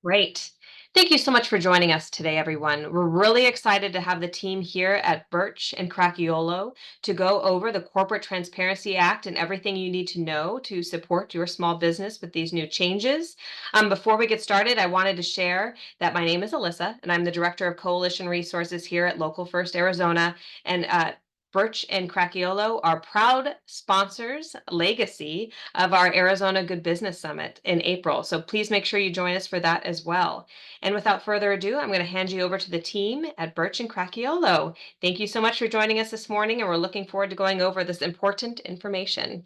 Great. Thank you so much for joining us today, everyone. We're really excited to have the team here at Birch and Cracchiolo to go over the Corporate Transparency Act and everything you need to know to support your small business with these new changes. Before we get started, I wanted to share that my name is Alyssa, and I'm the Director of Coalition Resources here at Local First Arizona. And Birch and Cracchiolo are proud sponsors, legacy of our Arizona Good Business Summit in April. So please make sure you join us for that as well. And without further ado, I'm going to hand you over to the team at Birch and Cracchiolo. Thank you so much for joining us this morning, and we're looking forward to going over this important information.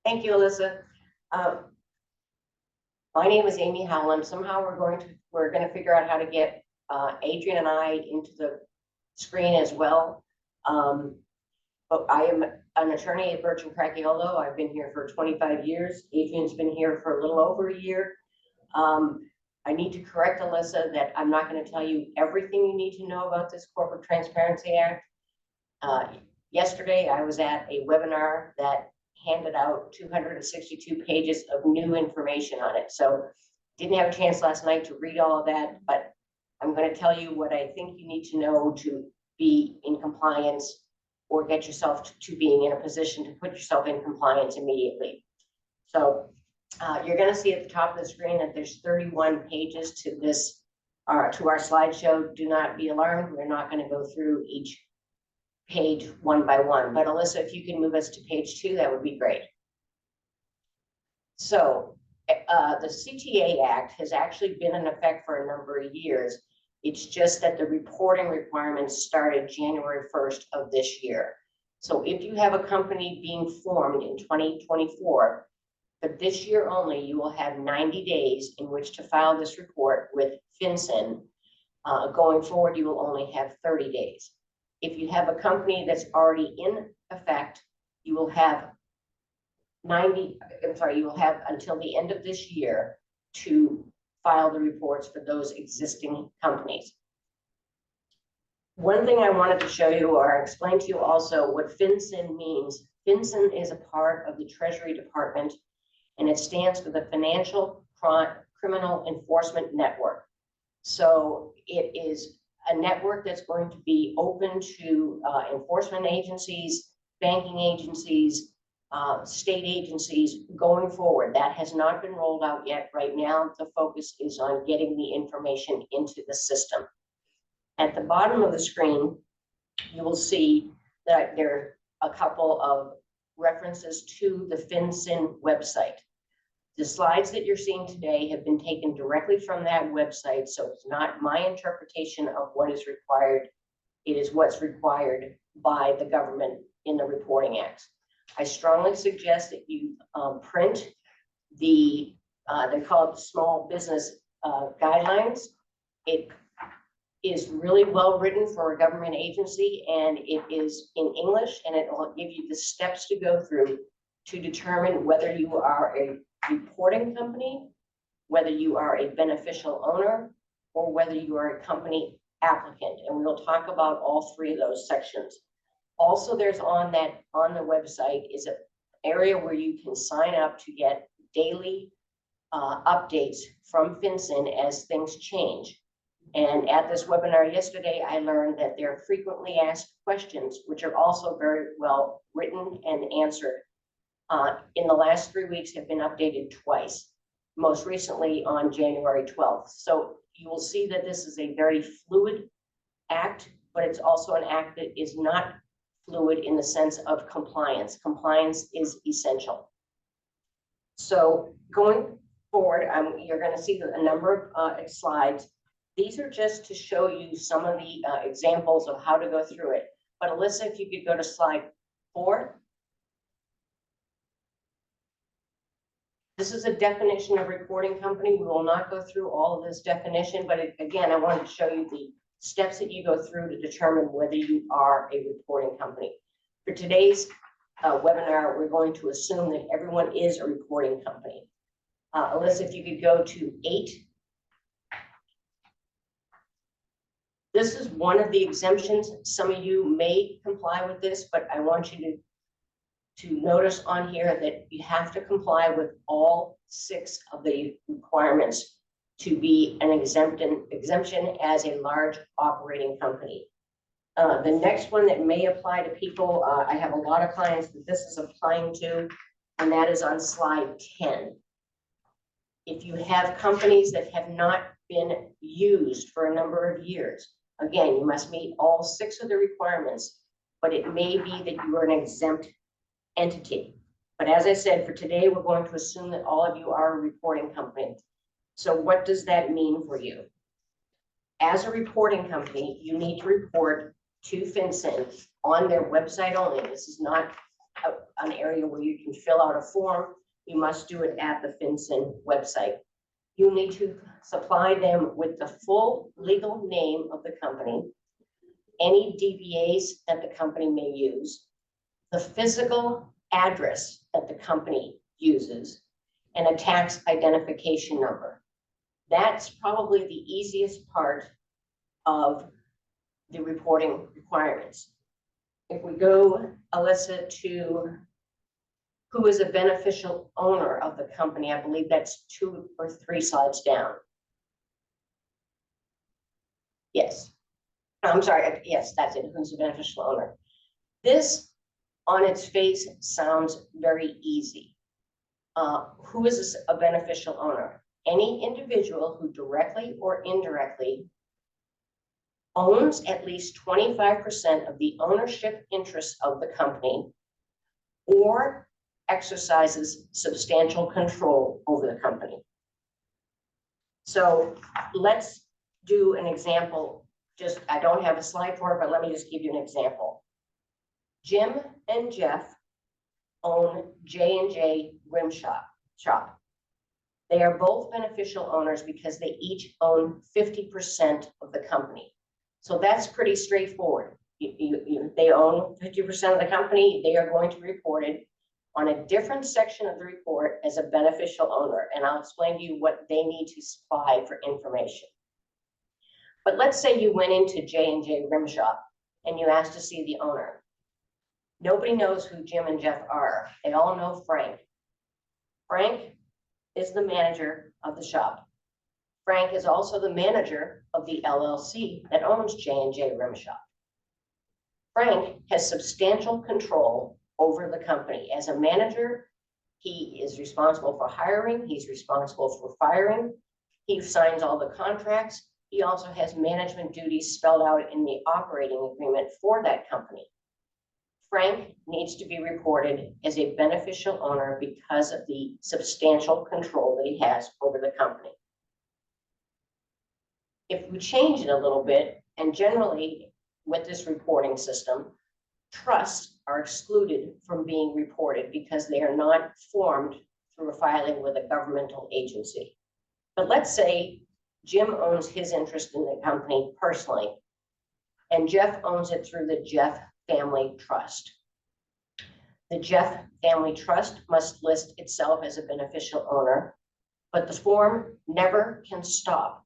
Thank you, Alyssa. My name is Amy Howland. Somehow we're going to figure out how to get Adrian and I into the screen as well. But I am an attorney at Birch and Cracchiolo. I've been here for 25 years. Adrian's been here for a little over a year. I need to correct Alyssa that I'm not going to tell you everything you need to know about this Corporate Transparency Act. Yesterday, I was at a webinar that handed out 262 pages of new information on it. So didn't have a chance last night to read all of that, but I'm going to tell you what I think you need to know to be in compliance or get yourself to being in a position to put yourself in compliance immediately. So you're going to see at the top of the screen that there's 31 pages to this, to our slideshow. Do not be alarmed. We're not going to go through each page one by one, but Alyssa, if you can move us to page 2, that would be great. So the CTA Act has actually been in effect for a number of years. It's just that the reporting requirements started January 1st of this year. So if you have a company being formed in 2024, but this year only, you will have 90 days in which to file this report with FinCen. Going forward, you will only have 30 days. If you have a company that's already in effect, you will have you will have until the end of this year to file the reports for those existing companies. One thing I wanted to show you or explain to you also what FinCen means. FinCen is a part of the Treasury Department, and it stands for the Financial Criminal Enforcement Network. So it is a network that's going to be open to enforcement agencies, banking agencies, state agencies going forward. That has not been rolled out yet. Right now, the focus is on getting the information into the system. At the bottom of the screen, you will see that there are a couple of references to the FinCen website. The slides that you're seeing today have been taken directly from that website, so it's not my interpretation of what is required. It is what's required by the government in the Reporting Act. I strongly suggest that you print the, they're called Small Business Guidelines. It is really well written for a government agency, and it is in English, and it will give you the steps to go through to determine whether you are a reporting company, whether you are a beneficial owner, or whether you are a company applicant. And we will talk about all three of those sections. Also, there's on the website is an area where you can sign up to get daily updates from FinCen as things change. And at this webinar yesterday, I learned that there are frequently asked questions, which are also very well written and answered. In the last 3 weeks have been updated twice, most recently on January 12th. So you will see that this is a very fluid act, but it's also an act that is not fluid in the sense of compliance. Compliance is essential. So going forward, you're going to see a number of slides. These are just to show you some of the examples of how to go through it. But Alyssa, if you could go to slide 4. This is a definition of reporting company. We will not go through all of this definition, but again, I wanted to show you the steps that you go through to determine whether you are a reporting company. For today's webinar, we're going to assume that everyone is a reporting company. Alyssa, if you could go to 8. This is one of the exemptions. Some of you may comply with this, but I want you to to notice on here that you have to comply with all 6 of the requirements to be an exemption as a large operating company. The next one that may apply to people, I have a lot of clients that this is applying to, and that is on slide 10. If you have companies that have not been used for a number of years, again, you must meet all 6 of the requirements, but it may be that you are an exempt entity. But as I said, for today, we're going to assume that all of you are a reporting company. So what does that mean for you? As a reporting company, you need to report to FinCen on their website only. This is not an area where you can fill out a form. You must do it at the FinCen website. You need to supply them with the full legal name of the company, any DBAs that the company may use, the physical address that the company uses, and a tax identification number. That's probably the easiest part of the reporting requirements. If we go, Alyssa, to who is a beneficial owner of the company, I believe that's 2 or 3 slides down. Yes, I'm sorry, yes, that's it, who's a beneficial owner. This on its face sounds very easy. Who is a beneficial owner? Any individual who directly or indirectly owns at least 25% of the ownership interest of the company or exercises substantial control over the company. So let's do an example. I don't have a slide for it, but let me just give you an example. Jim and Jeff own J&J Rim Shop. They are both beneficial owners because they each own 50% of the company. So that's pretty straightforward. They own 50% of the company. They are going to report it on a different section of the report as a beneficial owner. And I'll explain to you what they need to supply for information. But let's say you went into J&J Rim Shop and you asked to see the owner. Nobody knows who Jim and Jeff are. They all know Frank. Frank is the manager of the shop. Frank is also the manager of the LLC that owns J&J Rim Shop. Frank has substantial control over the company. As a manager, he is responsible for hiring. He's responsible for firing. He signs all the contracts. He also has management duties spelled out in the operating agreement for that company. Frank needs to be reported as a beneficial owner because of the substantial control that he has over the company. If we change it a little bit, and generally with this reporting system, trusts are excluded from being reported because they are not formed through a filing with a governmental agency. But let's say Jim owns his interest in the company personally, and Jeff owns it through the Jeff Family Trust. The Jeff Family Trust must list itself as a beneficial owner, but the form never can stop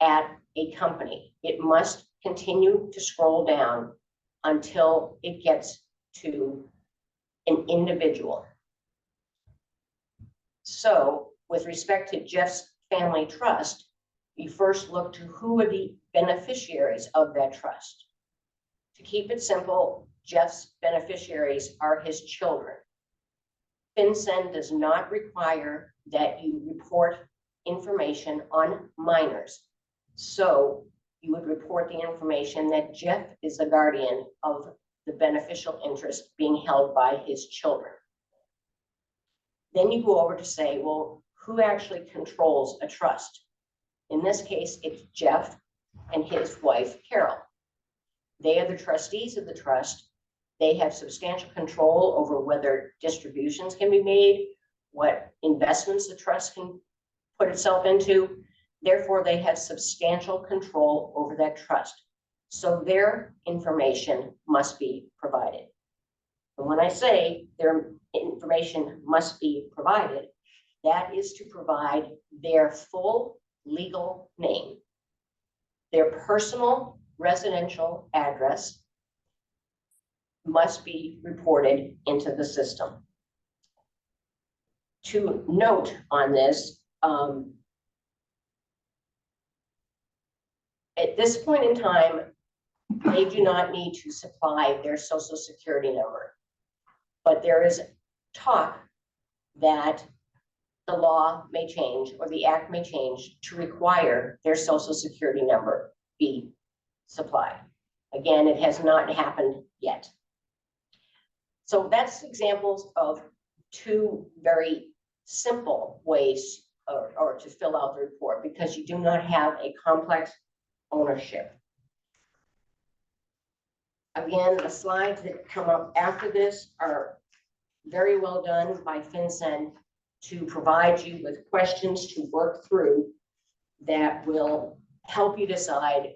at a company. It must continue to scroll down until it gets to an individual. So with respect to Jeff's Family Trust, you first look to who are the beneficiaries of that trust. To keep it simple, Jeff's beneficiaries are his children. FinCen does not require that you report information on minors. So you would report the information that Jeff is the guardian of the beneficial interest being held by his children. Then you go over to say, well, who actually controls a trust? In this case, it's Jeff and his wife, Carol. They are the trustees of the trust. They have substantial control over whether distributions can be made, what investments the trust can put itself into. Therefore, they have substantial control over that trust. So their information must be provided. And when I say their information must be provided, that is to provide their full legal name, their personal residential address, must be reported into the system. To note on this, at this point in time, they do not need to supply their social security number. But there is talk that the law may change or the act may change to require their social security number be supplied. Again, it has not happened yet. So that's examples of two very simple ways or to fill out the report, because you do not have a complex ownership. Again, the slides that come up after this are very well done by FinCen to provide you with questions to work through that will help you decide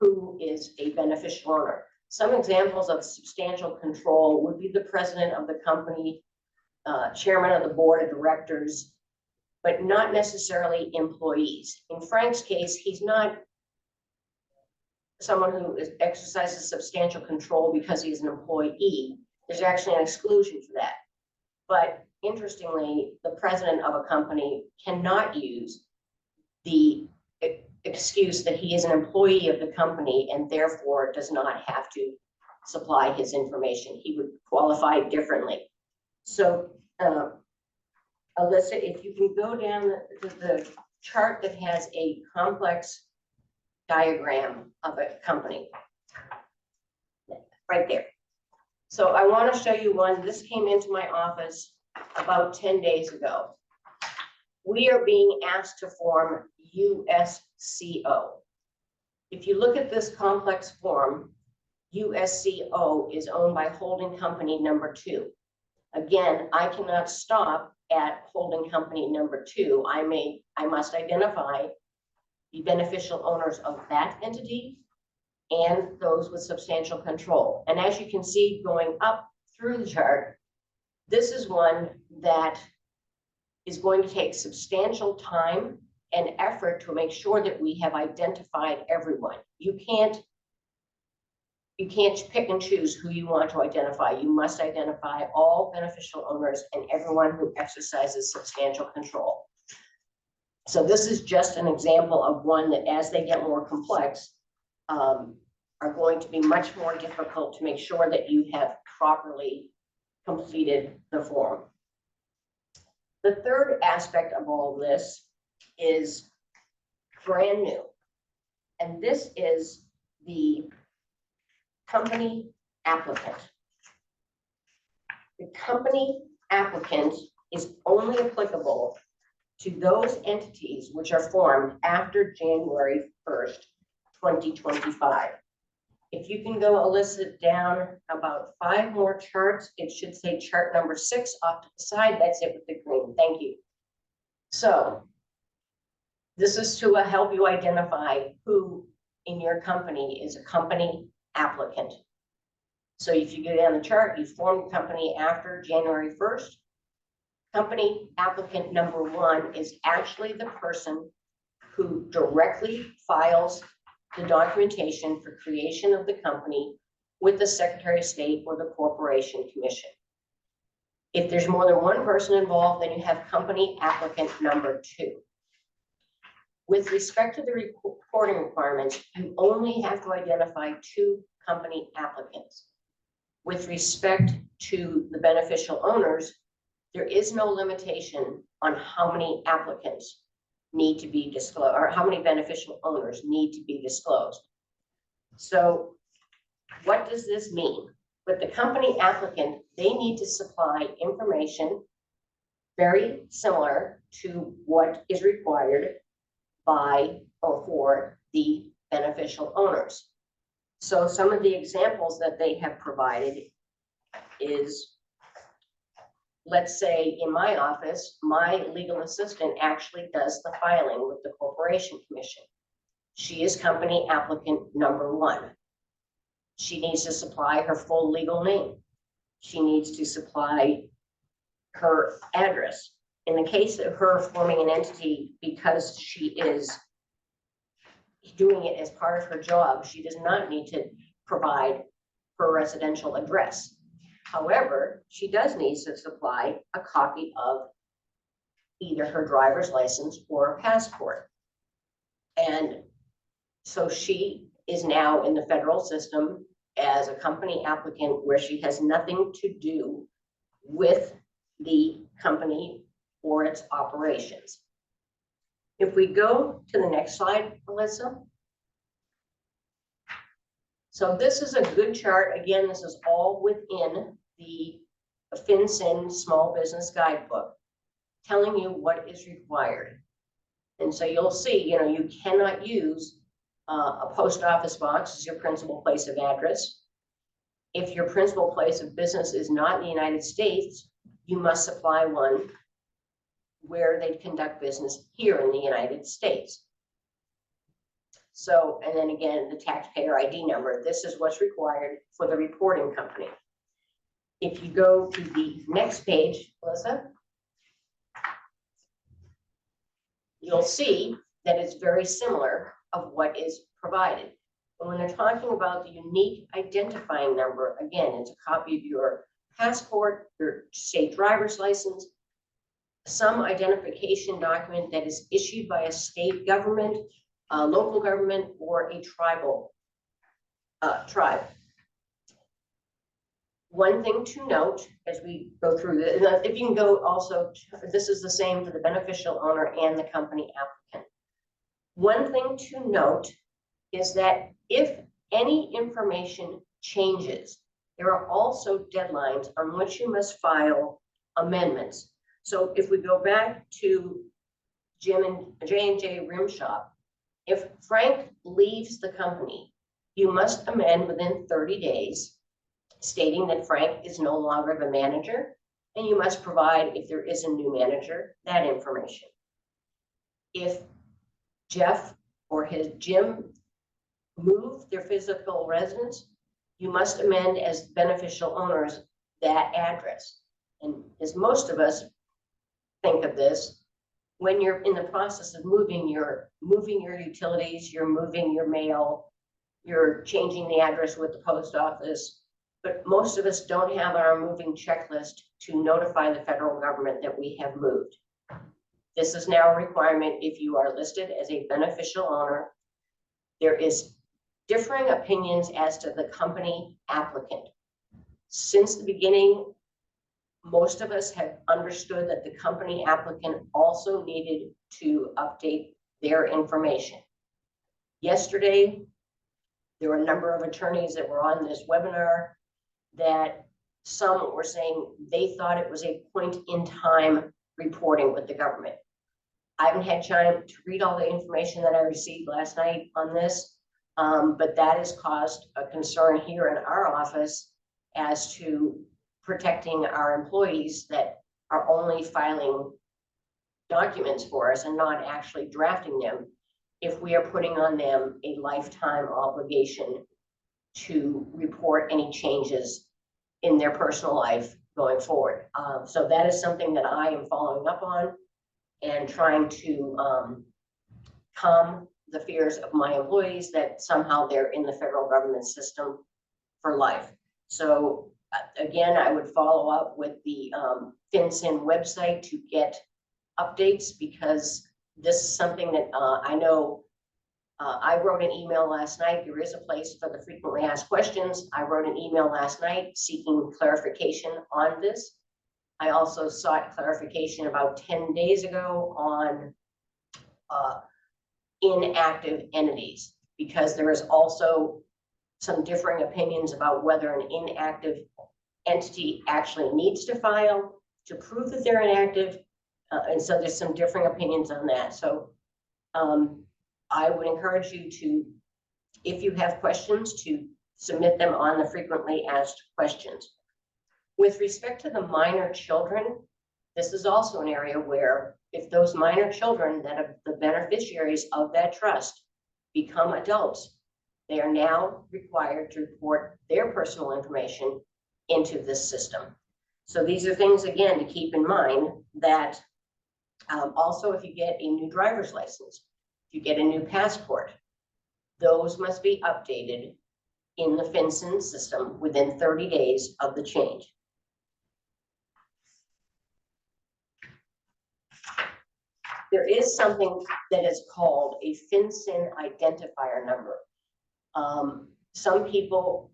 who is a beneficial owner. Some examples of substantial control would be the president of the company, chairman of the board of directors, but not necessarily employees. In Frank's case, he's not someone who exercises substantial control because he's an employee. There's actually an exclusion for that. But interestingly, the president of a company cannot use the excuse that he is an employee of the company and therefore does not have to supply his information. He would qualify differently. So, Alyssa, if you can go down the chart that has a complex diagram of a company, right there. So I want to show you one. This came into my office about 10 days ago. We are being asked to form USCO. If you look at this complex form, USCO is owned by holding company number 2. Again, I cannot stop at holding company number 2. I must identify the beneficial owners of that entity and those with substantial control. And as you can see going up through the chart, this is one that is going to take substantial time and effort to make sure that we have identified everyone. You can't pick and choose who you want to identify. You must identify all beneficial owners and everyone who exercises substantial control. So this is just an example of one that, as they get more complex, are going to be much more difficult to make sure that you have properly completed the form. The third aspect of all of this is brand new. And this is the company applicant. The company applicant is only applicable to those entities which are formed after January 1st, 2025. If you can go, Alyssa, down about 5 more charts, it should say chart number 6 off to the side. That's it with the green. Thank you. So this is to help you identify who in your company is a company applicant. So if you go down the chart, you formed a company after January 1st. Company applicant number 1 is actually the person who directly files the documentation for creation of the company with the Secretary of State or the Corporation Commission. If there's more than one person involved, then you have company applicant number 2. With respect to the reporting requirements, you only have to identify 2 company applicants. With respect to the beneficial owners, there is no limitation on how many applicants need to be disclosed, or how many beneficial owners need to be disclosed. So what does this mean? With the company applicant, they need to supply information very similar to what is required by or for the beneficial owners. So some of the examples that they have provided is, let's say in my office, my legal assistant actually does the filing with the Corporation Commission. She is company applicant number 1. She needs to supply her full legal name. She needs to supply her address. In the case of her forming an entity, because she is doing it as part of her job, she does not need to provide her residential address. However, she does need to supply a copy of either her driver's license or a passport. And so she is now in the federal system as a company applicant where she has nothing to do with the company or its operations. If we go to the next slide, Melissa. So this is a good chart. Again, this is all within the FinCen Small Business Guidebook, telling you what is required. And so you'll see, you cannot use a post office box as your principal place of address. If your principal place of business is not in the United States, you must supply one where they conduct business here in the United States. So, and then again, the taxpayer ID number, this is what's required for the reporting company. If you go to the next page, Melissa, you'll see that it's very similar of what is provided. And when they're talking about the unique identifying number, again, it's a copy of your passport, your state driver's license, some identification document that is issued by a state government, a local government, or a tribal tribe. One thing to note as we go through this, if you can go also, this is the same for the beneficial owner and the company applicant. One thing to note is that if any information changes, there are also deadlines on which you must file amendments. So if we go back to J&J Rim Shop, if Frank leaves the company, you must amend within 30 days, stating that Frank is no longer the manager, and you must provide, if there is a new manager, that information. If Jeff or his Jim move their physical residence, you must amend as beneficial owners that address. And as most of us think of this, when you're in the process of moving your utilities, you're moving your mail, you're changing the address with the post office, but most of us don't have our moving checklist to notify the federal government that we have moved. This is now a requirement if you are listed as a beneficial owner. There is differing opinions as to the company applicant. Since the beginning, most of us have understood that the company applicant also needed to update their information. Yesterday, there were a number of attorneys that were on this webinar that some were saying they thought it was a point in time reporting with the government. I haven't had time to read all the information that I received last night on this, but that has caused a concern here in our office as to protecting our employees that are only filing documents for us and not actually drafting them, if we are putting on them a lifetime obligation to report any changes in their personal life going forward. So that is something that I am following up on and trying to calm the fears of my employees that somehow they're in the federal government system for life. So again, I would follow up with the FinCen website to get updates, because this is something that I know. I wrote an email last night. There is a place for the frequently asked questions. I wrote an email last night seeking clarification on this. I also sought clarification about 10 days ago on inactive entities, because there is also some differing opinions about whether an inactive entity actually needs to file to prove that they're inactive. And so there's some differing opinions on that. So I would encourage you to, if you have questions, to submit them on the frequently asked questions. With respect to the minor children, this is also an area where if those minor children that are the beneficiaries of that trust become adults, they are now required to report their personal information into this system. So these are things, again, to keep in mind, that also if you get a new driver's license, if you get a new passport, those must be updated in the FinCen system within 30 days of the change. There is something that is called a FinCen identifier number. Some people,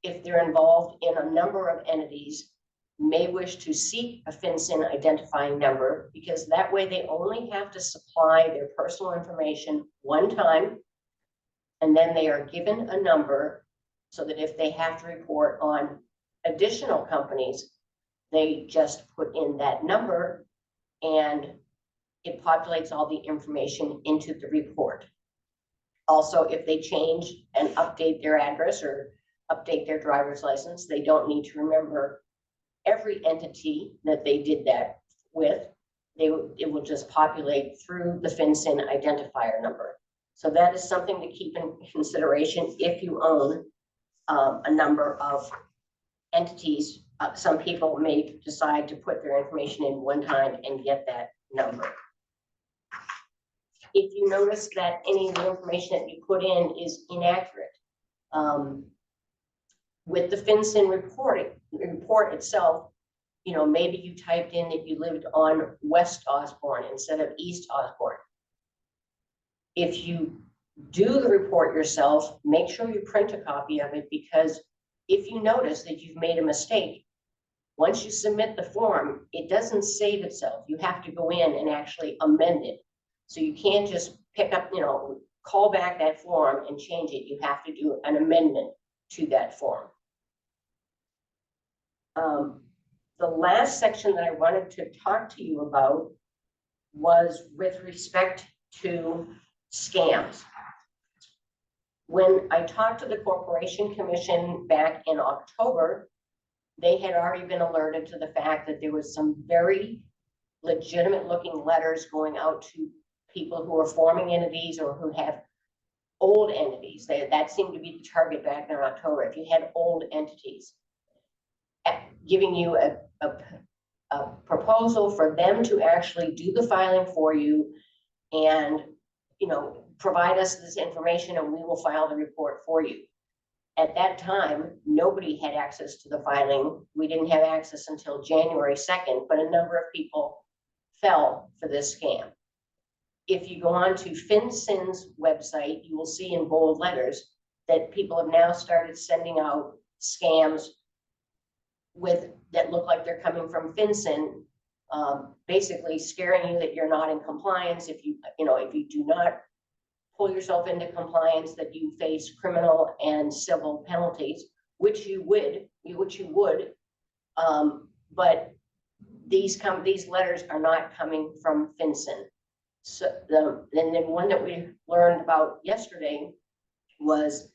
if they're involved in a number of entities, may wish to seek a FinCen identifying number, because that way they only have to supply their personal information one time, and then they are given a number so that if they have to report on additional companies, they just put in that number and it populates all the information into the report. Also, if they change and update their address or update their driver's license, they don't need to remember every entity that they did that with. It will just populate through the FinCen identifier number. So that is something to keep in consideration if you own a number of entities. Some people may decide to put their information in one time and get that number. If you notice that any of the information that you put in is inaccurate, with the FinCen report itself, you know, maybe you typed in that you lived on West Osborne instead of East Osborne. If you do the report yourself, make sure you print a copy of it, because if you notice that you've made a mistake, once you submit the form, it doesn't save itself. You have to go in and actually amend it. So you can't just pick up, you know, call back that form and change it. You have to do an amendment to that form. The last section that I wanted to talk to you about was with respect to scams. When I talked to the Corporation Commission back in October, they had already been alerted to the fact that there was some very legitimate looking letters going out to people who are forming entities or who have old entities. That seemed to be the target back in October. If you had old entities, giving you a proposal for them to actually do the filing for you and, you know, provide us this information and we will file the report for you. At that time, nobody had access to the filing. We didn't have access until January 2nd, but a number of people fell for this scam. If you go on to FinCen's website, you will see in bold letters that people have now started sending out scams that look like they're coming from FinCen, basically scaring you that you're not in compliance. If you do not pull yourself into compliance, that you face criminal and civil penalties, which you would. But these letters are not coming from FinCen. So and then one that we learned about yesterday was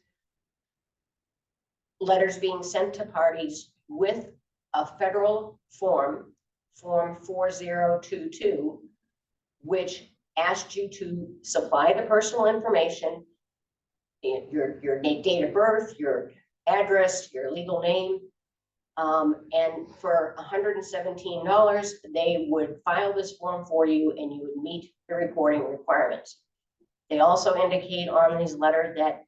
letters being sent to parties with a federal form 4022, which asked you to supply the personal information, your date of birth, your address, your legal name, and for $117, they would file this form for you and you would meet the reporting requirements. They also indicate on these letters that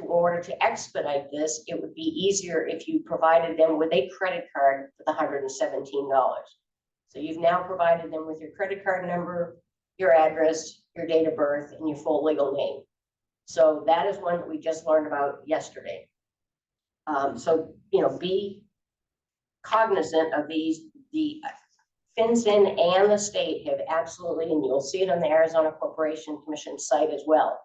in order to expedite this, it would be easier if you provided them with a credit card for the $117. So you've now provided them with your credit card number, your address, your date of birth, and your full legal name. So that is one that we just learned about yesterday. So, you know, be cognizant of these. The FinCen and the state have absolutely, and you'll see it on the Arizona Corporation Commission site as well.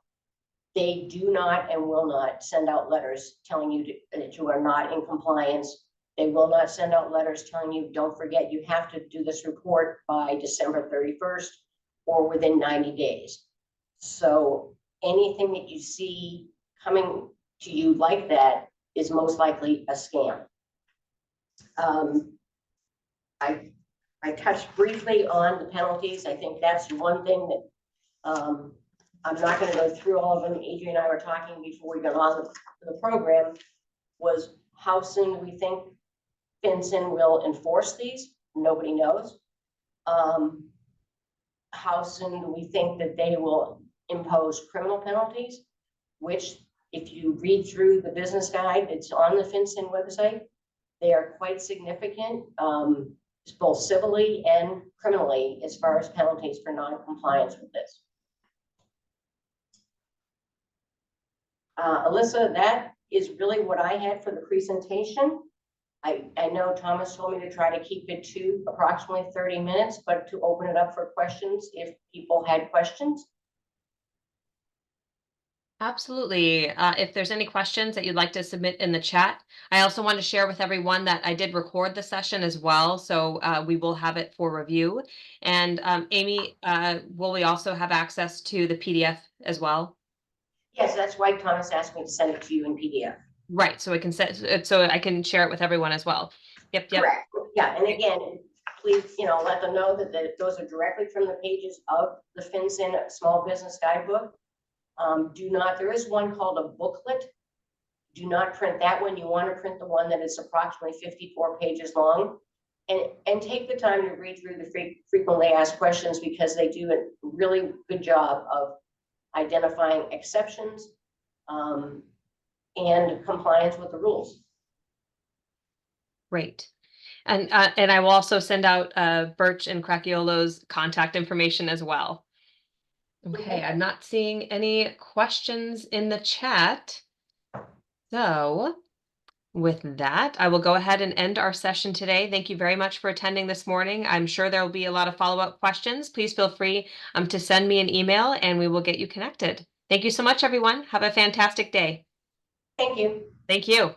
They do not and will not send out letters telling you that you are not in compliance. They will not send out letters telling you, don't forget, you have to do this report by December 31st or within 90 days. So anything that you see coming to you like that is most likely a scam. I touched briefly on the penalties. I think that's one thing that I'm not going to go through all of them. Adrian and I were talking before we got on the program, was how soon do we think FinCen will enforce these? Nobody knows. How soon do we think that they will impose criminal penalties? Which If you read through the business guide, it's on the FinCen website. They are quite significant, both civilly and criminally, as far as penalties for non-compliance with this. Alyssa, that is really what I had for the presentation. I know Thomas told me to try to keep it to approximately 30 minutes, but to open it up for questions if people had questions. Absolutely. If there's any questions that you'd like to submit in the chat, I also want to share with everyone that I did record the session as well, so we will have it for review. And Amy, will we also have access to the PDF as well? Yes, that's why Thomas asked me to send it to you in PDF. Right, so I can so I can share it with everyone as well. Yep. Correct. Yeah, and again, please, let them know that those are directly from the pages of the FinCen Small Business Guidebook. There is one called a booklet. Do not print that one. You want to print the one that is approximately 54 pages long. And take the time to read through the frequently asked questions, because they do a really good job of identifying exceptions and compliance with the rules. Great. And I will also send out Birch and Cracchiolo's contact information as well. Okay, I'm not seeing any questions in the chat. So with that, I will go ahead and end our session today. Thank you very much for attending this morning. I'm sure there will be a lot of follow-up questions. Please feel free to send me an email and we will get you connected. Thank you so much, everyone. Have a fantastic day. Thank you. Thank you.